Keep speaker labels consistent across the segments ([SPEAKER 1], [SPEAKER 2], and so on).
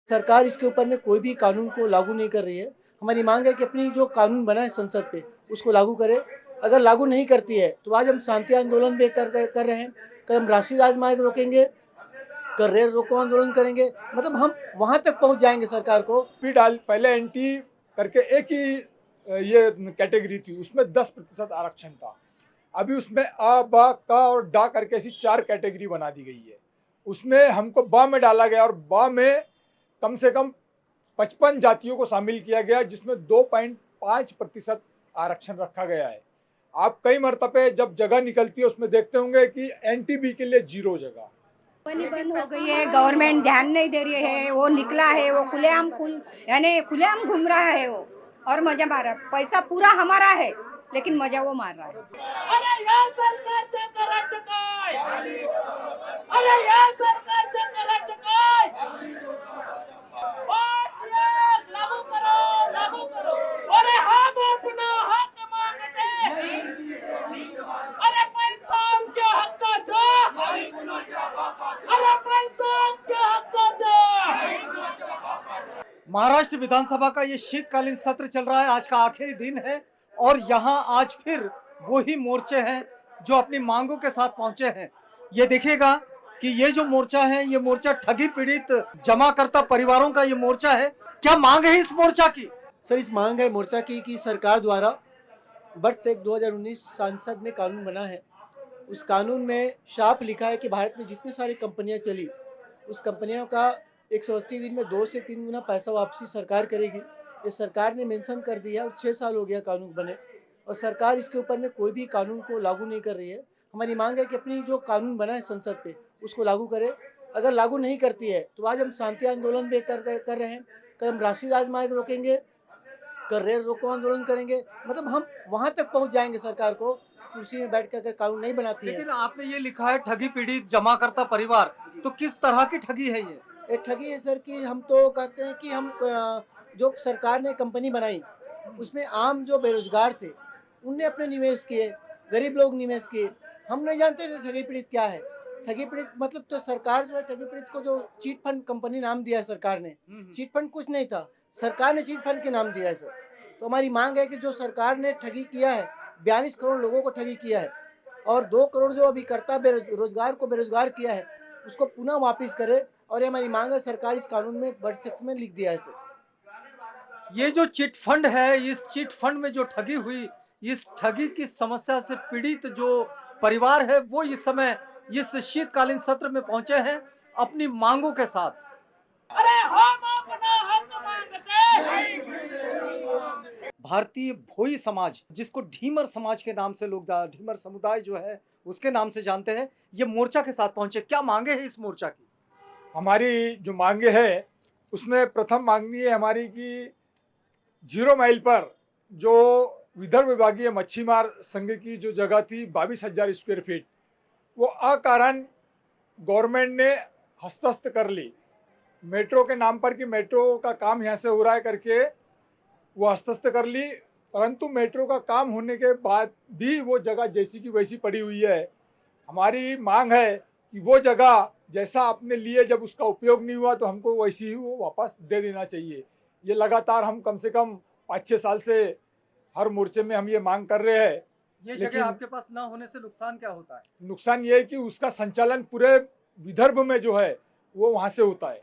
[SPEAKER 1] सरकार इसके ऊपर में कोई भी कानून को लागू नहीं कर रही है। हमारी मांग है कि अपनी जो कानून बना है संसद पे, उसको लागू करे। अगर लागू नहीं करती है, तो आज हम शांति आंदोलन भी कर रहे हैं। कल हम राष्ट्रीय राजमार्ग रोकेंगे, कल रेल रोको आंदोलन करेंगे। मतलब हम वहाँ तक पहुँच जाएँगे सरकार को।
[SPEAKER 2] पी डाल पहले एनटी करके एक ही ये कैटेगरी थी, उसमें 10% आरक्षण था। अभी उसमें अ, ब, क और ड करके ऐसी 4 कैटेगरी बना दी गई है। उसमें हमको ब में डाला गया और ब में कम से कम 55 जातियों को शामिल किया गया, जिसमें 2.5% आरक्षण रखा गया है। आप कई मरतबे जब जगह निकलती है उसमें देखते होंगे कि एनटीबी के लिए 0 जगह।
[SPEAKER 3] कंपनी बंद हो गई है, गवर्नमेंट ध्यान नहीं दे रही है। वो निकला है, वो खुलेआम यानी खुलेआम घूम रहा है वो, और मजा मार रहा है। पैसा पूरा हमारा है, लेकिन मजा वो मार रहा है।
[SPEAKER 4] अरे या सरकारचं करायचं काय? अरे या सरकारचं करायचं काय? लागू करो, लागू करो। अरे हम अपना हक मागते। अरे पैसा आमच्या हक्काचा। अरे पैसा आमच्या हक्काचा।
[SPEAKER 5] महाराष्ट्र विधानसभा का ये शीतकालीन सत्र चल रहा है। आज का आखिरी दिन है और यहाँ आज फिर वही मोर्चे हैं जो अपनी मांगों के साथ पहुंचे हैं। ये देखिएगा कि ये जो मोर्चा है, ये मोर्चा ठगी पीड़ित जमाकर्ता परिवारों का ये मोर्चा है। क्या मांग है इस मोर्चा की?
[SPEAKER 1] सर, इस मांग है मोर्चा की कि सरकार द्वारा वर्ष 2019 संसद में कानून बना है। उस कानून में साफ लिखा है कि भारत में जितनी सारी कंपनियां चली, उस कंपनियों का 180 दिन में 2 से 3 गुना पैसा वापसी सरकार करेगी। ये सरकार ने मेंशन कर दिया और 6 साल हो गया कानून बने, और सरकार इसके ऊपर में कोई भी कानून को लागू नहीं कर रही है। हमारी मांग है कि अपनी जो कानून बना है संसद पे, उसको लागू करे। अगर लागू नहीं करती है, तो आज हम शांति आंदोलन भी कर रहे हैं। कल हम राष्ट्रीय राजमार्ग रोकेंगे, कल रेल रोको आंदोलन करेंगे। मतलब हम वहाँ तक पहुँच जाएंगे सरकार को, कुर्सी में बैठ कर अगर कानून नहीं बनाती है।
[SPEAKER 5] लेकिन आपने ये लिखा है ठगी पीड़ित जमाकर्ता परिवार, तो किस तरह की ठगी है ये?
[SPEAKER 1] एक ठगी है सर कि हम तो कहते हैं कि हम जो सरकार ने कंपनी बनाई, उसमें आम जो बेरोजगार थे, उनने अपने निवेश किए, गरीब लोग निवेश किए। हम नहीं जानते थे ठगी पीड़ित क्या है। ठगी पीड़ित मतलब, तो सरकार जो है ठगी पीड़ित को जो चीट फंड कंपनी नाम दिया है सरकार ने, चीट फंड कुछ नहीं था, सरकार ने चीट फंड के नाम दिया है सर। तो हमारी मांग है कि जो सरकार ने ठगी किया है, 42 करोड़ लोगों को ठगी किया है, और 2 करोड़ जो अभी करता रोजगार को बेरोजगार किया है, उसको पुनः वापस करे। और ये हमारी मांग है, सरकार इस कानून में बड़े सेक्शन में लिख दिया है सर।
[SPEAKER 5] ये जो चिट फंड है, इस चिट फंड में जो ठगी हुई, इस ठगी की समस्या से पीड़ित जो परिवार है, वो इस समय इस शीतकालीन सत्र में पहुंचे हैं अपनी मांगों के साथ।
[SPEAKER 4] अरे हम अपना हक मांगते।
[SPEAKER 5] भारतीय भोई समाज, जिसको ढीमर समाज के नाम से लोग ढीमर समुदाय जो है उसके नाम से जानते हैं, ये मोर्चा के साथ पहुंचे। क्या मांगे हैं इस मोर्चा की?
[SPEAKER 2] हमारी जो मांगे है उसमें प्रथम मांगनी है हमारी कि 0 माइल पर जो विदर्भ विभागीय मच्छीमार संघ की जो जगह थी 22,000 स्क्वायर फीट, वो अकारण गवर्नमेंट ने हस्तस्थ कर ली। मेट्रो के नाम पर कि मेट्रो का काम यहाँ से हो रहा है करके वो हस्तस्थ कर ली, परंतु मेट्रो का काम होने के बाद भी वो जगह जैसी की वैसी पड़ी हुई है। हमारी मांग है कि वो जगह जैसा आपने लिए, जब उसका उपयोग नहीं हुआ तो हमको वैसी ही वो वापस दे देना चाहिए। ये लगातार हम कम से कम 5-6 साल से हर मोर्चे में हम ये मांग कर रहे हैं।
[SPEAKER 5] ये
[SPEAKER 2] लेकिन
[SPEAKER 5] जगह आपके पास ना होने से नुकसान क्या होता है?
[SPEAKER 2] नुकसान ये है कि उसका संचालन पूरे विदर्भ में जो है वो वहाँ से होता है।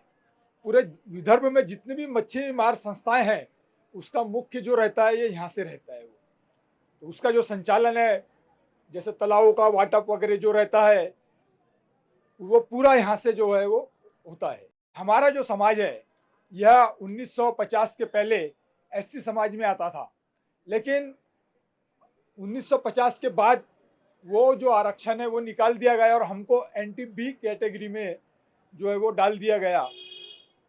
[SPEAKER 2] पूरे विदर्भ में जितने भी मच्छी मार संस्थाएं हैं, उसका मुख्य जो रहता है ये यहाँ से रहता है। वो तो उसका जो संचालन है, जैसे तालाबों का वाटअप वगैरह जो रहता है, वो पूरा यहाँ से जो है वो होता है। हमारा जो समाज है यह 1950 के पहले एससी समाज में आता था, लेकिन 1950 के बाद वो जो आरक्षण है वो निकाल दिया गया और हमको एंटी बी कैटेगरी में जो है वो डाल दिया गया।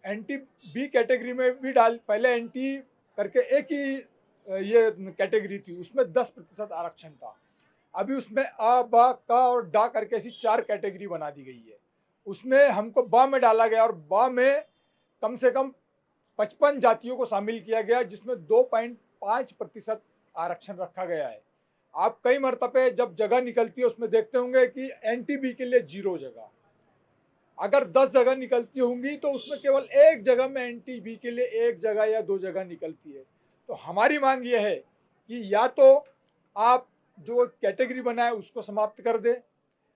[SPEAKER 2] एंटी बी कैटेगरी में भी पहले एंटी करके एक ही ये कैटेगरी थी, उसमें 10% आरक्षण था। अभी उसमें अ, ब, क और ड करके ऐसी 4 कैटेगरी बना दी गई है। उसमें हमको ब में डाला गया और ब में कम से कम 55 जातियों को शामिल किया गया, जिसमें 2.5% आरक्षण रखा गया है। आप कई मरतबे जब जगह निकलती है उसमें देखते होंगे कि एनटीबी के लिए 0 जगह। अगर 10 जगह निकलती होंगी तो उसमें केवल एक जगह में एनटीबी के लिए एक जगह या 2 जगह निकलती है। तो हमारी मांग ये है कि या तो आप जो कैटेगरी बनाए उसको समाप्त कर दे,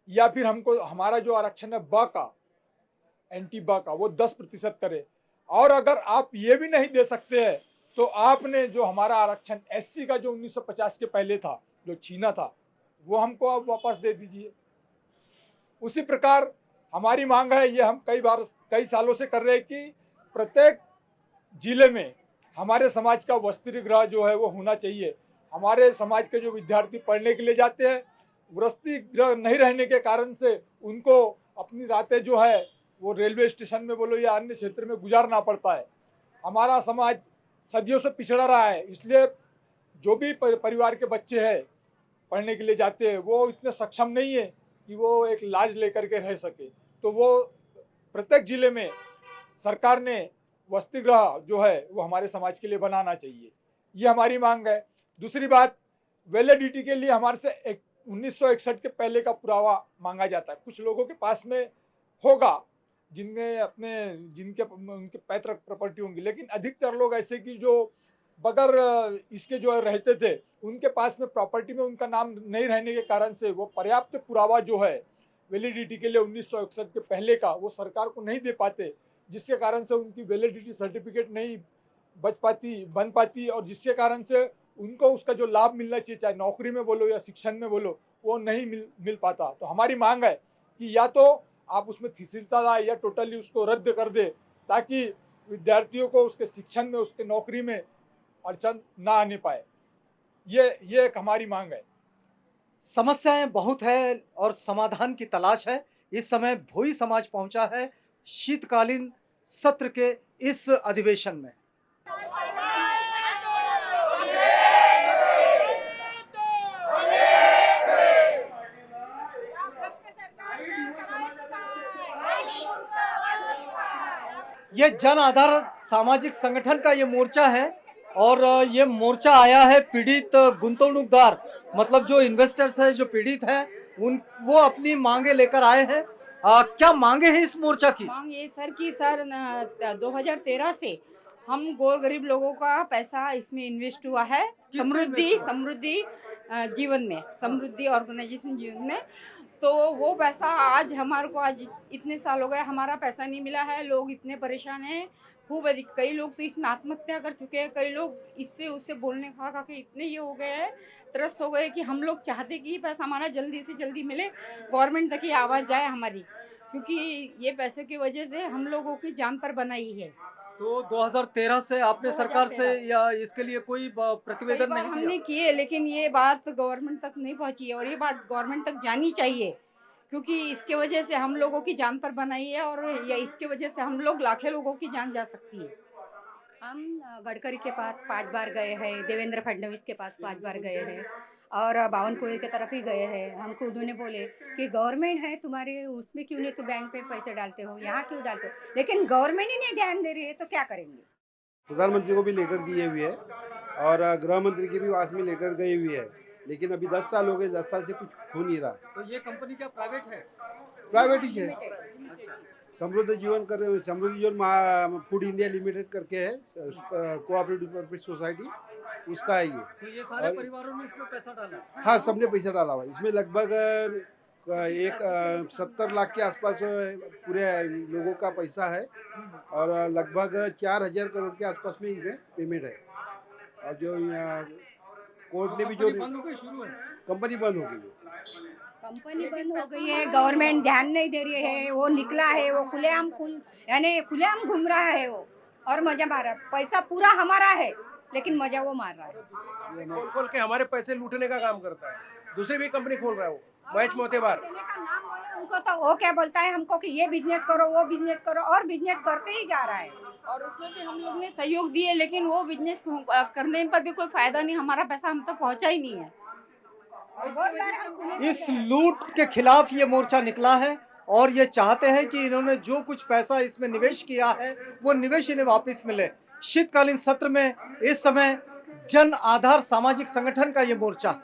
[SPEAKER 2] या फिर हमको हमारा जो आरक्षण है ब का, एंटी ब का, वो 10% करे। और अगर आप ये भी नहीं दे सकते हैं तो आपने जो हमारा आरक्षण एससी का जो 1950 के पहले था, जो छीना था, वो हमको आप वापस दे दीजिए। उसी प्रकार हमारी मांग है, ये हम कई सालों से कर रहे हैं कि प्रत्येक जिले में हमारे समाज का वसति गृह जो है वो होना चाहिए। हमारे समाज के जो विद्यार्थी पढ़ने के लिए जाते हैं, वसति गृह नहीं रहने के कारण से उनको अपनी रातें जो है वो रेलवे स्टेशन में बोलो या अन्य क्षेत्र में गुजारना पड़ता है। हमारा समाज सदियों से पिछड़ा रहा है, इसलिए जो भी परिवार के बच्चे हैं पढ़ने के लिए जाते हैं वो इतने सक्षम नहीं है कि वो एक लाज लेकर के रह सके। तो वो प्रत्येक जिले में सरकार ने वसति गृह जो है वो हमारे समाज के लिए बनाना चाहिए, ये हमारी मांग है। दूसरी बात, वैलिडिटी के लिए हमारे से 1961 के पहले का पुरावा मांगा जाता है। कुछ लोगों के पास में होगा जिनके उनके पैतृक प्रॉपर्टी होंगी, लेकिन अधिकतर लोग ऐसे कि जो बगैर इसके जो रहते थे, उनके पास में प्रॉपर्टी में उनका नाम नहीं रहने के कारण से वो पर्याप्त पुरावा जो है वैलिडिटी के लिए 1961 के पहले का वो सरकार को नहीं दे पाते, जिसके कारण से उनकी वैलिडिटी सर्टिफिकेट नहीं बन पाती और जिसके कारण से उनको उसका जो लाभ मिलना चाहिए, चाहे नौकरी में बोलो या शिक्षण में बोलो, वो नहीं मिल पाता। तो हमारी मांग है कि या तो आप उसमें थिसिलता लाए या टोटली उसको रद्द कर दे, ताकि विद्यार्थियों को उसके शिक्षण में, उसके नौकरी में अड़चन ना आने पाए। ये एक हमारी मांग है।
[SPEAKER 5] समस्याएं बहुत है और समाधान की तलाश है। इस समय भोई समाज पहुंचा है शीतकालीन सत्र के इस अधिवेशन में। ये जन आधार सामाजिक संगठन का ये मोर्चा है और ये मोर्चा आया है पीड़ित गुंतवणूकदार, मतलब जो इन्वेस्टर्स है, जो पीड़ित है, वो अपनी मांगे लेकर आए हैं। क्या मांगे हैं इस मोर्चा की?
[SPEAKER 6] मांग ये सर कि सर 2013 से हम गोर गरीब लोगों का पैसा इसमें इन्वेस्ट हुआ है, समृद्धि जीवन में, समृद्धि ऑर्गेनाइजेशन जीवन में। तो वो पैसा आज हमारे को, आज इतने साल हो गए हमारा पैसा नहीं मिला है। लोग इतने परेशान हैं, खूब अधिक। कई लोग तो इसमें आत्महत्या कर चुके हैं, कई लोग इससे उससे बोलने खा के इतने ये हो गए हैं, त्रस्त हो गए कि हम लोग चाहते कि ये पैसा हमारा जल्दी से जल्दी मिले, गवर्नमेंट तक ये आवाज़ जाए हमारी, क्योंकि ये पैसे की वजह से हम लोगों की जान पर बनाई है।
[SPEAKER 5] तो 2013 से आपने सरकार से या इसके लिए कोई प्रतिवेदन नहीं
[SPEAKER 6] हमने किए, लेकिन ये बात गवर्नमेंट तक नहीं पहुंची है और ये बात गवर्नमेंट तक जानी चाहिए, क्योंकि इसके वजह से हम लोगों की जान पर बनाई है और या इसके वजह से हम लोग लाखों लोगों की जान जा सकती है।
[SPEAKER 3] हम गडकरी के पास 5 बार गए हैं, देवेंद्र फडणवीस के पास 5 बार गए हैं और बावनकुळे की तरफ ही गए हैं। हमको उन्होंने बोले कि गवर्नमेंट है तुम्हारे, उसमें क्यों नहीं तो बैंक पे पैसे डालते हो, यहाँ क्यों डालते हो, लेकिन गवर्नमेंट ही नहीं ध्यान दे रही है तो क्या करेंगे।
[SPEAKER 7] प्रधानमंत्री को भी लेटर दिए हुए है और गृह मंत्री के भी पास में लेटर गए हुए है, लेकिन अभी 10 साल हो गए, 10 साल से कुछ हो नहीं रहा है।
[SPEAKER 5] तो ये कंपनी क्या प्राइवेट है?
[SPEAKER 7] प्राइवेट ही है। समृद्धि जीवन फूड इंडिया लिमिटेड करके है, कोऑपरेटिव पब्लिक सोसाइटी, उसका है ये।
[SPEAKER 5] तो ये सारे परिवारों ने इसमें पैसा डाला?
[SPEAKER 7] हाँ, सबने पैसा डाला हुआ। इसमें लगभग 70 लाख के आसपास पूरे लोगों का पैसा है और लगभग 4000 करोड़ के आसपास में इनमें पेमेंट है। और जो कोर्ट ने भी जो कंपनी बंद हो गई है,
[SPEAKER 3] कंपनी बंद हो गई है, गवर्नमेंट ध्यान नहीं दे रही है, वो निकला है, वो खुलेआम घूम रहा है वो और मजा मार रहा है। पैसा पूरा हमारा है लेकिन मजा वो मार रहा है।
[SPEAKER 8] खोल के हमारे पैसे लूटने का काम करता है। दूसरी भी कंपनी खोल रहा है वो, महेश मोतेबार।
[SPEAKER 3] उनको तो वो क्या बोलता है हमको कि ये बिजनेस करो, वो बिजनेस करो, और बिजनेस करते ही जा रहा है।
[SPEAKER 6] और उसमें भी हम लोग ने सहयोग दिए, लेकिन वो बिजनेस करने पर भी कोई फायदा नहीं, हमारा पैसा हम तक पहुंचा ही नहीं है।
[SPEAKER 5] इस लूट के खिलाफ ये मोर्चा निकला है और ये चाहते हैं कि इन्होंने जो कुछ पैसा इसमें निवेश किया है वो निवेश इन्हें वापस मिले। शीतकालीन सत्र में इस समय जन आधार सामाजिक संगठन का ये मोर्चा है।